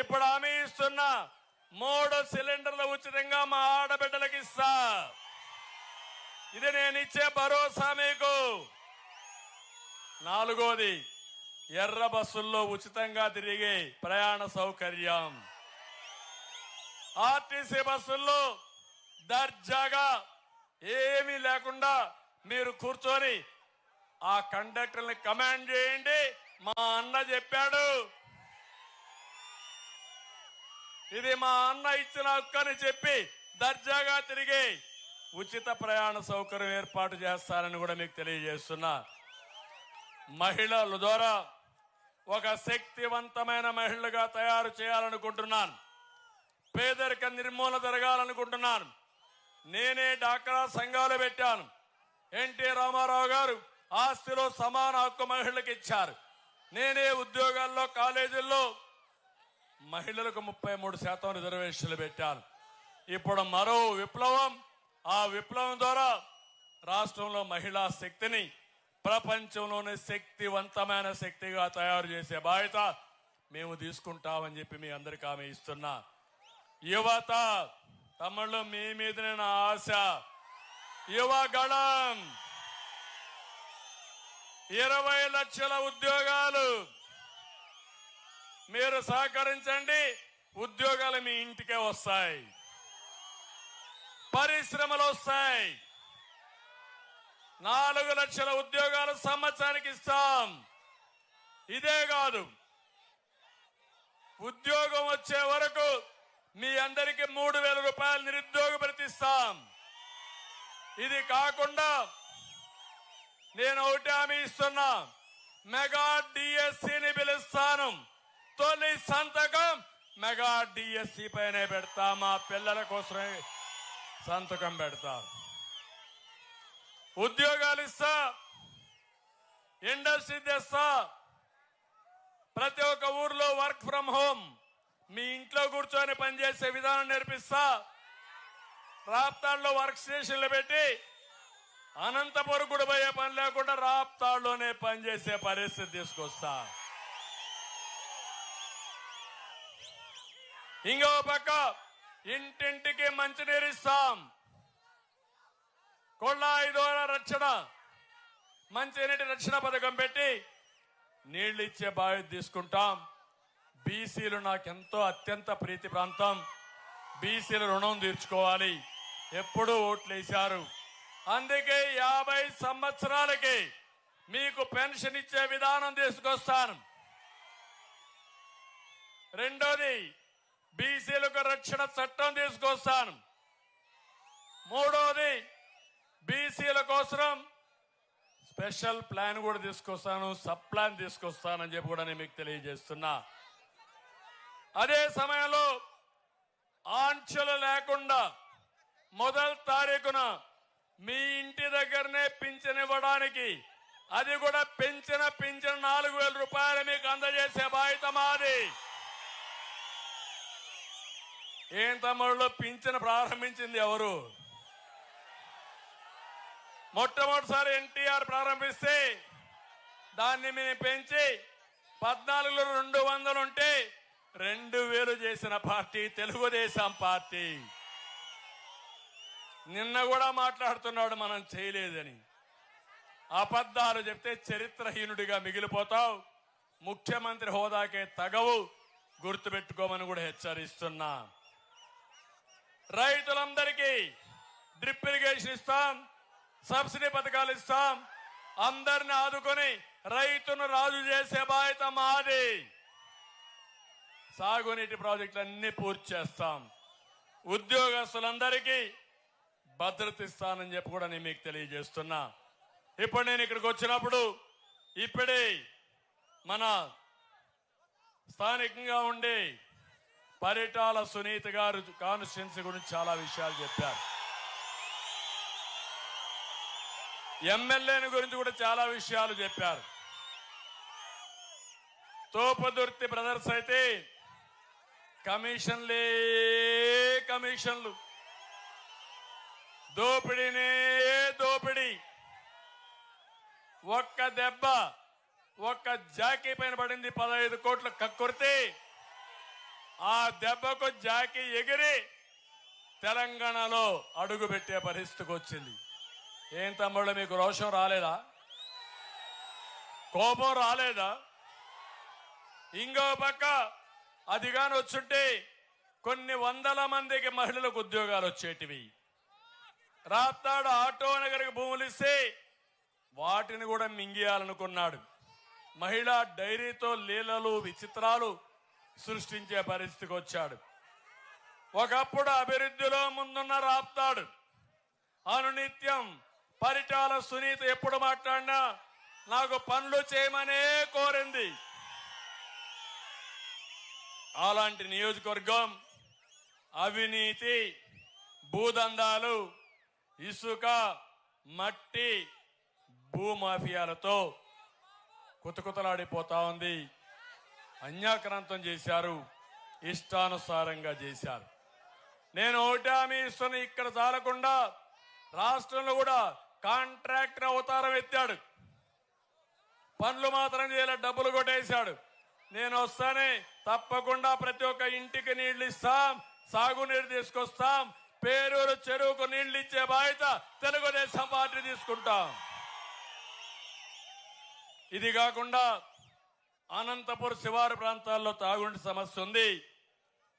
Speaker 1: ఇప్పుడు హామీ ఇస్తున్నా, 3 సిలిండర్లు ఉచితంగా మా ఆడబిడ్డలకు ఇస్తా. ఇది నేను ఇచ్చే భరోసా మీకు. నాలుగోది, ఎర్ర బస్సుల్లో ఉచితంగా తిరిగే ప్రయాణ సౌకర్యం. ఆర్టీసీ బస్సుల్లో దర్జాగా ఏమీ లేకుండా మీరు కూర్చొని ఆ కండక్టర్ని కమాండ్ చేయండి. మా అన్న చెప్పాడు, ఇది మా అన్న ఇచ్చిన హక్కు అని చెప్పి దర్జాగా తిరిగి ఉచిత ప్రయాణ సౌకర్యం ఏర్పాటు చేస్తారని కూడా మీకు తెలియజేస్తున్నా. మహిళల ద్వారా ఒక శక్తివంతమైన మహిళగా తయారు చేయాలనుకుంటున్నాను. పేదరిక నిర్మూలన జరగాలనుకుంటున్నాను. నేనే డాక్రా సంఘాలు పెట్టాను. ఎన్టీ రామారావు గారు ఆస్తిలో సమాన హక్కు మహిళలకు ఇచ్చారు. నేనే ఉద్యోగాల్లో, కాలేజీల్లో మహిళలకు 33% రిజర్వేషన్లు పెట్టాను. ఇప్పుడు మరో విప్లవం. ఆ విప్లవం ద్వారా రాష్ట్రంలో మహిళా శక్తిని ప్రపంచంలోనే శక్తివంతమైన శక్తిగా తయారు చేసే బాధ్యత మేము తీసుకుంటామని చెప్పి మీ అందరికీ హామీ ఇస్తున్నా. యువత, తమ్ముళ్ళు, మీ మీదనే నా ఆశ. యువగళం 20 లక్షల ఉద్యోగాలు. మీరు సహకరించండి, ఉద్యోగాలు మీ ఇంటికే వస్తాయి, పరిశ్రమలు వస్తాయి. 4 లక్షల ఉద్యోగాలు సంవత్సరానికి ఇస్తాం. ఇదే కాదు, ఉద్యోగం వచ్చే వరకు మీ అందరికీ 3,000 రూపాయలు నిరుద్యోగ భృతి ఇస్తాం. ఇది కాకుండా నేను ఒకటి హామీ ఇస్తున్నా, మెగా డిఎస్సిని పిలుస్తాను. తొలి సంతకం మెగా డిఎస్సి పైనే పెడతా. మా పిల్లల కోసమే సంతకం పెడతా. ఉద్యోగాలు ఇస్తా, ఇండస్ట్రీ తెస్తా. ప్రతి ఒక్క ఊర్లో వర్క్ ఫ్రం హోమ్, మీ ఇంట్లో కూర్చొని పనిచేసే విధానం నేర్పిస్తా. రాప్తాడులో వర్క్ స్టేషన్లు పెట్టి అనంతపురం కూడా పోయే పని లేకుండా రాప్తాడులోనే పనిచేసే పరిస్థితి తీసుకొస్తా. ఇంకో పక్క ఇంటింటికి మంచినీరు ఇస్తాం. కొళాయి ద్వారా రక్షణ, మంచినీటి రక్షణ పథకం పెట్టి నీళ్లు ఇచ్చే బాధ్యత తీసుకుంటాం. బీసీలు నాకెంతో అత్యంత ప్రీతి ప్రాంతం. బీసీల రుణం తీర్చుకోవాలి. ఎప్పుడూ ఓట్లు వేశారు. అందుకే 50 సంవత్సరాలకి మీకు పెన్షన్ ఇచ్చే విధానం తీసుకొస్తాను. రెండోది, బీసీలకు రక్షణ చట్టం తీసుకొస్తాను. మూడోది, బీసీల కోసం స్పెషల్ ప్లాన్ కూడా తీసుకొస్తాను, సబ్ ప్లాన్ తీసుకొస్తానని చెప్పి కూడా నేను మీకు తెలియజేస్తున్నా. అదే సమయంలో ఆంక్షలు లేకుండా మొదటి తారీఖున మీ ఇంటి దగ్గరనే పింఛన్ ఇవ్వడానికి, అది కూడా పెంచిన 4,000 రూపాయలు మీకు అందజేసే బాధ్యత మాది. ఏం తమ్ముళ్ళు, పింఛన్ ప్రారంభించింది ఎవరు? మొట్టమొదటిసారి ఎన్టీఆర్ ప్రారంభిస్తే దాన్ని మేము పెంచి 14లో 200 ఉంటే 2,000 చేసిన పార్టీ తెలుగుదేశం పార్టీ. నిన్న కూడా మాట్లాడుతున్నాడు మనం చేయలేదని. అబద్ధాలు చెప్తే చరిత్రహీనుడిగా మిగిలిపోతావు, ముఖ్యమంత్రి హోదాకే తగవు, గుర్తుపెట్టుకోమని కూడా హెచ్చరిస్తున్నా. రైతులందరికీ డ్రిప్ ఇరిగేషన్ ఇస్తాం, సబ్సిడీ పథకాలు ఇస్తాం, అందరిని ఆదుకొని రైతును రాజు చేసే బాధ్యత మాది. సాగునీటి ప్రాజెక్టులన్నీ పూర్తి చేస్తాం. ఉద్యోగస్తులందరికీ భద్రత ఇస్తానని చెప్పి కూడా నేను మీకు తెలియజేస్తున్నా. ఇప్పుడు నేను ఇక్కడికి వచ్చినప్పుడు ఇప్పుడే మన స్థానికంగా ఉండే పరిటాల సునీత గారు కాన్స్టిట్యున్సీ గురించి చాలా విషయాలు చెప్పారు. ఎమ్మెల్యేని గురించి కూడా చాలా విషయాలు చెప్పారు. తోపుదుర్తి బ్రదర్స్ అయితే కమిషన్లే కమిషన్లు, దోపిడీనే దోపిడీ. ఒక్క దెబ్బ ఒక్క జాకీ పైన పడింది 15 కోట్లు కక్కుర్తి. ఆ దెబ్బకు జాకీ ఎగిరి తెలంగాణలో అడుగు పెట్టే పరిస్థితికి వచ్చింది. ఏం తమ్ముళ్ళు, మీకు రోషం రాలేదా? కోపం రాలేదా? ఇంకో పక్క అదిగాని వచ్చుంటే కొన్ని వందల మందికి మహిళలకు ఉద్యోగాలు వచ్చేటివి. రాప్తాడు ఆటో నగర్కి భూములు ఇస్తే వాటిని కూడా మింగేయాలనుకున్నాడు. మహిళా డైరీతో లీలలు విచిత్రాలు సృష్టించే పరిస్థితికి వచ్చాడు. ఒకప్పుడు అభివృద్ధిలో ముందున్న రాప్తాడు అనునిత్యం పరిటాల సునీత ఎప్పుడు మాట్లాడినా నాకు పనులు చేయమనే కోరింది. అలాంటి నియోజకవర్గం అవినీతి, భూదందాలు, ఇసుక, మట్టి, భూమాఫియాలతో కుతకుతలాడిపోతా ఉంది. అన్యాక్రాంతం చేశారు, ఇష్టానుసారంగా చేశారు. నేను ఒకటి హామీ ఇస్తున్న, ఇక్కడ చాలకుండా రాష్ట్రంలో కూడా కాంట్రాక్టర్ అవతారం ఎత్తాడు. పనులు మాత్రం చేయలే, డబ్బులు కొట్టేశాడు. నేను వస్తానే తప్పకుండా ప్రతి ఒక్క ఇంటికి నీళ్లు ఇస్తాం, సాగునీరు తీసుకొస్తాం, పేరూరు చెరువుకు నీళ్లు ఇచ్చే బాధ్యత తెలుగుదేశం పార్టీ తీసుకుంటాం. ఇది కాకుండా అనంతపురం శివారు ప్రాంతాల్లో తాగునీటి సమస్య ఉంది.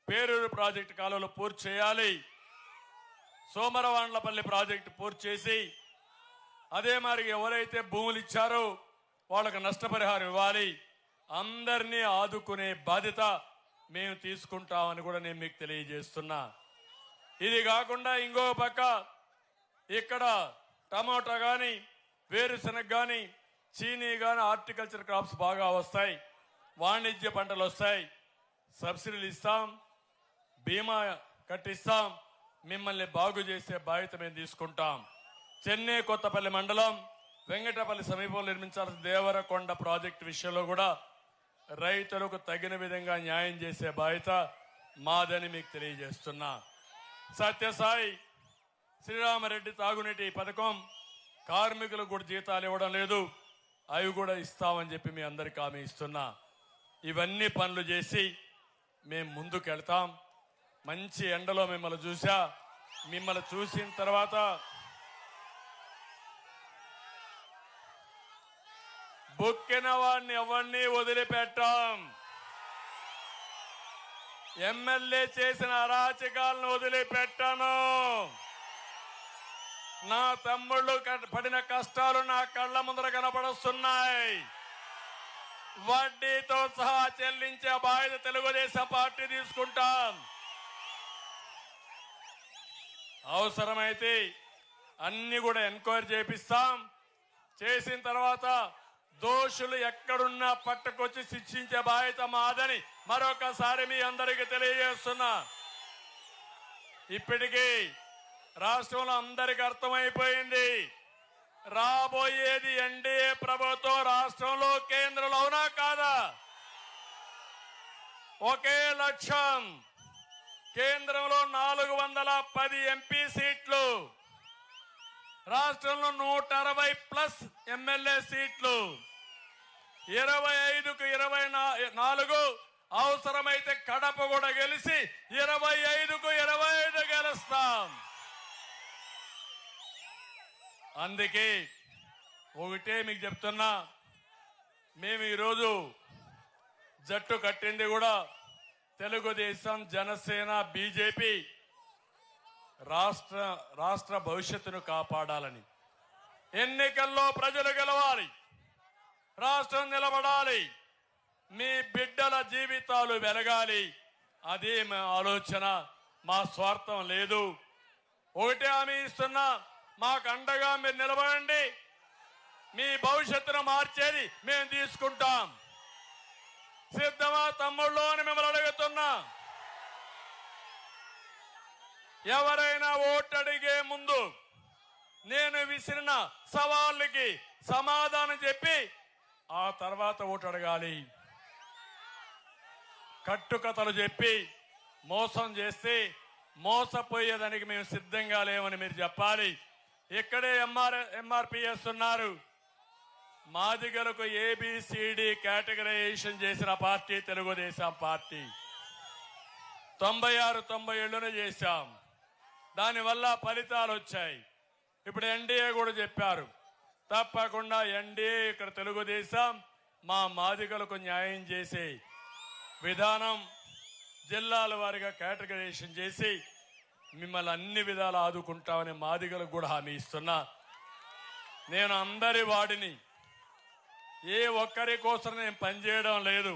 Speaker 1: పేరూరు ప్రాజెక్టు కాలువలు పూర్తి చేయాలి. సోమరవాండ్లపల్లి ప్రాజెక్టు పూర్తి చేసి అదే మరి ఎవరైతే భూములు ఇచ్చారో వాళ్ళకు నష్టపరిహారం ఇవ్వాలి. అందరినీ ఆదుకునే బాధ్యత మేము తీసుకుంటామని కూడా నేను మీకు తెలియజేస్తున్నా. ఇది కాకుండా ఇంకో పక్క ఇక్కడ టమాటా కానీ, వేరుశనగ కానీ, చీనీ కానీ, హార్టికల్చర్ క్రాప్స్ బాగా వస్తాయి, వాణిజ్య పంటలు వస్తాయి. సబ్సిడీలు ఇస్తాం, బీమా కట్టిస్తాం, మిమ్మల్ని బాగు చేసే బాధ్యత మేము తీసుకుంటాం. చెన్నై కొత్తపల్లి మండలం వెంకటపల్లి సమీపంలో నిర్మించాల్సిన దేవరకొండ ప్రాజెక్టు విషయంలో కూడా రైతులకు తగిన విధంగా న్యాయం చేసే బాధ్యత మాదని మీకు తెలియజేస్తున్నా. సత్యసాయి శ్రీరామరెడ్డి తాగునీటి పథకం కార్మికులకు కూడా జీతాలు ఇవ్వడం లేదు, అవి కూడా ఇస్తామని చెప్పి మీ అందరికీ హామీ ఇస్తున్నా. ఇవన్నీ పనులు చేసి మేము ముందుకు వెళ్తాం. మంచి ఎండలో మిమ్మల్ని చూసా, మిమ్మల్ని చూసిన తర్వాత బొక్కిన వాడిని ఎవరిని వదిలిపెట్టాం. ఎమ్మెల్యే చేసిన అరాచకాలను వదిలిపెట్టాను. నా తమ్ముళ్ళు పడిన కష్టాలు నా కళ్ళ ముందర కనపడుస్తున్నాయి. వడ్డీతో సహా చెల్లించే బాధ్యత తెలుగుదేశం పార్టీ తీసుకుంటాం. అవసరమైతే అన్ని కూడా ఎంక్వైరీ చేపిస్తాం. చేసిన తర్వాత దోషులు ఎక్కడున్నా పట్టుకొచ్చి శిక్షించే బాధ్యత మాదని మరొకసారి మీ అందరికీ తెలియజేస్తున్నా. ఇప్పటికీ రాష్ట్రంలో అందరికీ అర్థమైపోయింది. రాబోయేది ఎన్డీఏ ప్రభుత్వం రాష్ట్రంలో, కేంద్రంలో. అవునా కాదా? ఒకే లక్ష్యం. కేంద్రంలో 410 ఎంపీ సీట్లు, రాష్ట్రంలో 160+ ఎమ్మెల్యే సీట్లు, 25కు 24, అవసరమైతే కడప కూడా గెలిచి 25కు 25 గెలుస్తాం. అందుకే ఒకటే మీకు చెప్తున్నా, మేము ఈరోజు జట్టు కట్టింది కూడా తెలుగుదేశం, జనసేన, బీజేపీ రాష్ట్ర భవిష్యత్తును కాపాడాలని. ఎన్నికల్లో ప్రజలు గెలవాలి, రాష్ట్రం నిలబడాలి, మీ బిడ్డల జీవితాలు వెలగాలి. అదే మా ఆలోచన, మా స్వార్థం లేదు. ఒకటే హామీ ఇస్తున్నా, మాకు అండగా మీరు నిలబడండి. మీ భవిష్యత్తును మార్చేది మేము తీసుకుంటాం. సిద్ధమా తమ్ముళ్ళు అని మిమ్మల్ని అడుగుతున్నా. ఎవరైనా ఓటు అడిగే ముందు నేను విసిరిన సవాళ్ళకి సమాధానం చెప్పి ఆ తర్వాత ఓటు అడగాలి. కట్టుకథలు చెప్పి మోసం చేస్తే మోసపోయేదానికి మేము సిద్ధంగా లేవని మీరు చెప్పాలి. ఇక్కడే ఎంఆర్పిఎస్ ఉన్నారు. మాదిగలకు ఏబిసిడి కేటగరైజేషన్ చేసిన పార్టీ తెలుగుదేశం పార్టీ. 96, 97 చేశాం. దానివల్ల ఫలితాలు వచ్చాయి. ఇప్పుడు ఎన్డీఏ కూడా చెప్పారు, తప్పకుండా ఎన్డీఏ ఇక్కడ తెలుగుదేశం మా మాదిగలకు న్యాయం చేసే విధానం, జిల్లాల వారీగా కేటగరైజేషన్ చేసి మిమ్మల్ని అన్ని విధాలు ఆదుకుంటామని మాదిగలకు కూడా హామీ ఇస్తున్నా. నేను అందరి వాడిని, ఏ ఒక్కరి కోసం నేను పనిచేయడం లేదు.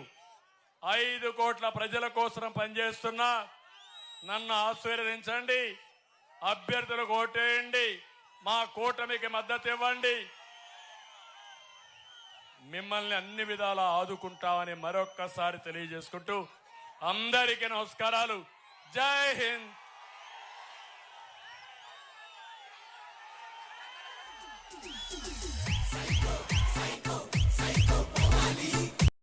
Speaker 1: 5 కోట్ల ప్రజల కోసం పనిచేస్తున్నా. నన్ను ఆశీర్వదించండి, అభ్యర్థులకు ఓటేయండి, మా కూటమికి మద్దతు ఇవ్వండి. మిమ్మల్ని అన్ని విధాలా ఆదుకుంటామని మరొక్కసారి తెలియజేసుకుంటూ అందరికీ నమస్కారాలు. జై హింద్.
Speaker 2: Psycho, psycho.